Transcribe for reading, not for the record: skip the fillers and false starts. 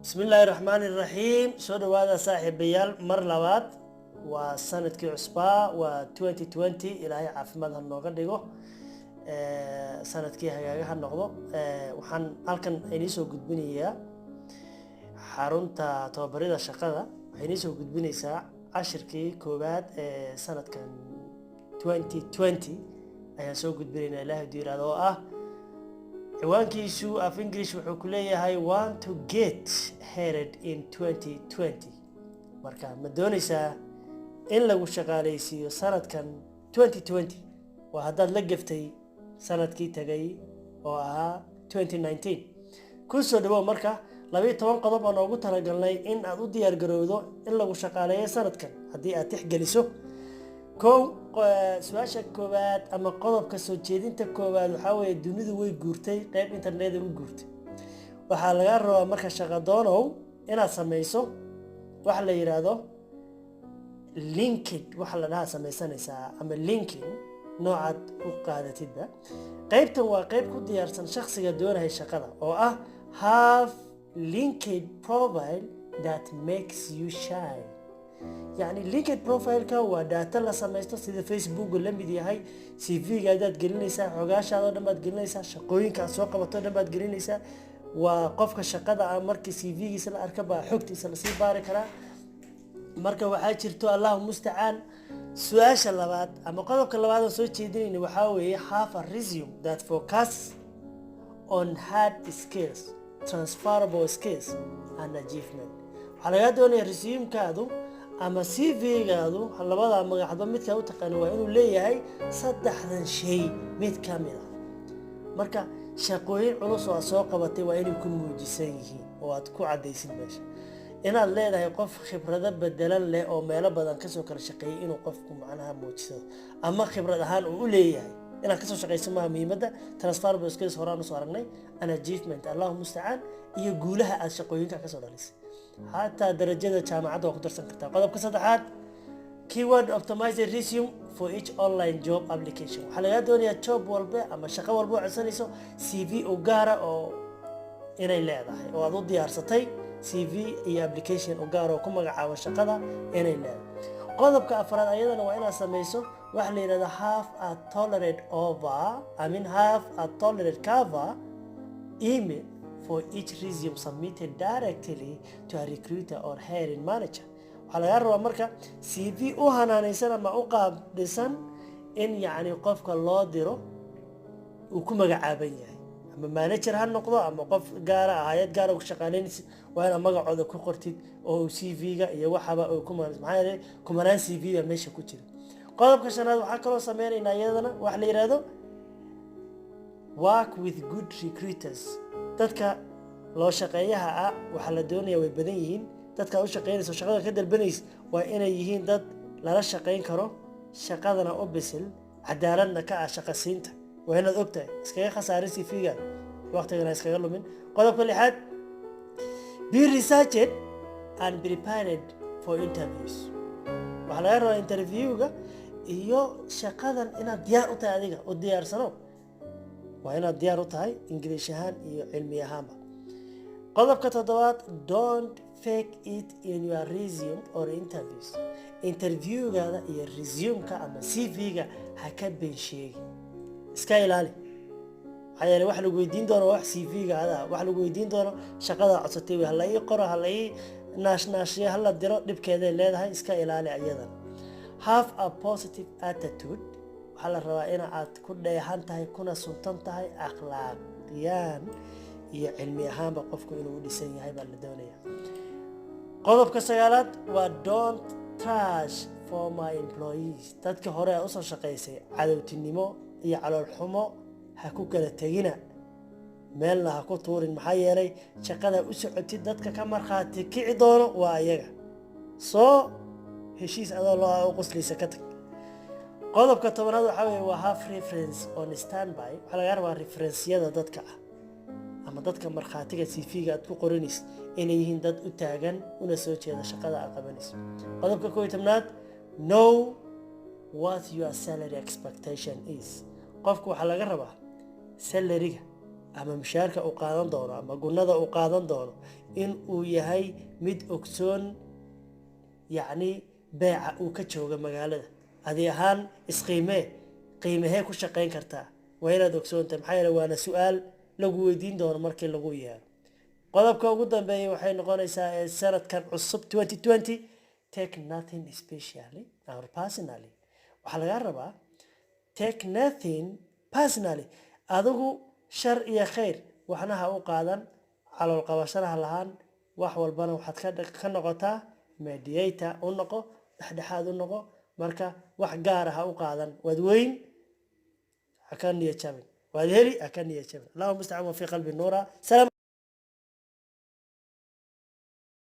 بسم الله الرحمن الرحيم سو دواada saaxiibayaal mar labaad waa sanadkii cusbaa waa 2020 ilaahay caafimaad ha nooga dhigo sanadkii hagaaga ha noqdo waxaan halkan inii soo gudbinayaa xarunta tababarida shaqada waxay inii soo gudbinaysaa cashirkii koowaad ee sanadkan 2020 ayaan soo gudbinaynaa ilaahay diiraado oo ah ciwaankiisu af English wuxuu ku leeyahay want to get headed in 2020 marka ma doonaysaa in lagu shaqaaleysiiyo sanadkan 2020 waa haddaad la gaftay sanadkii tagay oo ahaa 2019 ku soo dhawow marka 12 qodob oo noogu talagalnay in aad u diyaar garowdo in lagu shaqaaleeyo sanadkan haddii aad tixgeliso su'aasha koowaad ama qodobka soo jeedinta koowaad waxa weeye dunidu way guurtay qayb internet u guurtay waxaa laga rabaa marka shaqo doonow inaad samayso wax la yiraahdo linked waxa la dhahaa samaysanaysaa ama linking noocaad u qaadatidba qaybtan waa qayb ku diyaarsan shakhsiga doonaya shaqada oo ah have linked profile that makes you shine يعني linked profile ka waa data la samaysto sida Facebook la mid yahay CV gaadaad gelinaysaa xogaashaada dhammaad gelinaysaa shaqooyinka aad soo qabato dhammaad gelinaysaa waa qofka shaqada ah markii CV-giisa la arka baa xogtiisa la sii baari karaa marka waxaa jirto Allahu musta'an su'aasha labaad ama qodobka labaad oo soo jeedinayna waxa weeye have a resume that focuses on hard skills transferable skills and achievement waxa laga doonayaa resume-kaadu ama CV-gaadu labada magacdo mid ka u taqaan waa inuu leeyahay saddexdan shay mid ka mid ah marka shaqooyin culus oo soo qabatay waa inay ku muujisan yihiin oo aad ku cadeysid meesha inaad leedahay qof khibrado bedelan leh oo meelo badan ka soo kala shaqeeyay inuu qofku macnaha muujiso ama khibrad ahaan uu leeyahay inaad ka soo shaqeyso ma muhiimada transferable skills horaan u soo aragnay an achievement Allahu musta'an iyo guulaha aad shaqooyinka ka soo dhalisay حتى درجة جامعة وقدر سنكتها قدر كسدحات keyword optimize the resume for each online job application حلقات دونيا job والبيع أما شقة والبيع عسانيسو CV وقارة أو إني لا ده وأضو ديار ستي CV هي application وقارة وكم عاوز شقة إني لا قدر كأفراد أيضا وإنا سميسو وحلي هذا have a tolerate over I mean have a tolerate cover email for each resume submitted directly to a recruiter or hiring manager waxa laga rabaa marka CV u hanaanaysan ama u qaabdisan in yaani qofka loo diro uu ku magacaaban yahay ama manager ha noqdo ama qof gaar ah hay'ad gaar ah oo shaqaaleynaysa waa in magacooda ku qortid oo CV-ga iyo waxaba uu ku maxay kumanaan CV meesha ku jira qodobka shanaad waxa kale oo sameeynaa iyadana wax la yiraahdo work with good recruiters dadka loo shaqeeyaha ah waxa la doonayaa way badan yihiin dadka u shaqeynayso shaqada ka dalbanaysa waa inay yihiin dad lala shaqeyn karo shaqadana u bisil cadaaladna ka ah shaqasiinta waa inaad ogtahay iskaga khasaarin CV-ga waqtigana iskaga lumin qodobka lixaad be researched and prepared for interviews waxa laga rabaa interview-ga iyo shaqadan inaad diyaar u tahay adiga oo diyaarsano waa inaad diyaar u tahay English ahaan iyo cilmi ahaanba qodobka toddobaad don't fake it in your resume or interviews interview-gaada iyo resume-ka ama CV-ga ha ka been sheegi iska ilaali maxaa yeelay wax lagu weydiin doono wax CV-gaada wax lagu weydiin doono shaqada codsatay hala ii qoro hala ii naashnaashiyo hala diro dhibkeeda leedahay iska ilaali ayadan have a positive attitude waxa la rabaa in aad ku dheehan tahay kuna suntan tahay akhlaaqiyaan iyo cilmi ahaanba qofku inuu u dhisan yahay baa la doonayaa qodobka sagaalaad waa don't trash for my employees dadka hore u soo shaqeysay cadowtinimo iyo calool xumo ha ku kala tagina meelna ha ku tuurin maxaa yeelay shaqada u socotid dadka ka markhaati kici doono waa iyaga soo heshiis adoo loo qoslaysa ka tag qodobka tobanaad waxa weeye waa have reference on standby waxa laga rabaa reference-yada dadka ah ama dadka markhaatiga CV-ga aad ku qoranayso inay yihiin dad u taagan una soo jeeda shaqada aad qabanayso qodobka 11aad know what your salary expectation is qofku waxa laga rabaa salary-ga ama mushaarka uu qaadan doono ama gunnada uu qaadan doono in uu yahay mid ogsoon yacni beeca uu ka jooga magaalada adi ahaan qiimahee ku shaqayn kartaa waa inaad ogsoontahay maxaa yeele waana su-aal lagu weydiin doono markii lagu yeero qodobka ugu dambeeya waxay noqonaysaa ee sanadkan cusub 2020 take nothing specially or personally waxaa laga rabaa take nothing personally adigu shar iyo khayr waxna ha u qaadan calool qabashana ha lahaan wax walbana waxaad ka noqotaa mediator u noqo dhexdhexaad u noqo marka wax gaar ah ha u qaadan wad weyn ha ka niyad jabin waad heli ha ka niyad jabin allahumma musta'an wa fi qalbi nuura salaam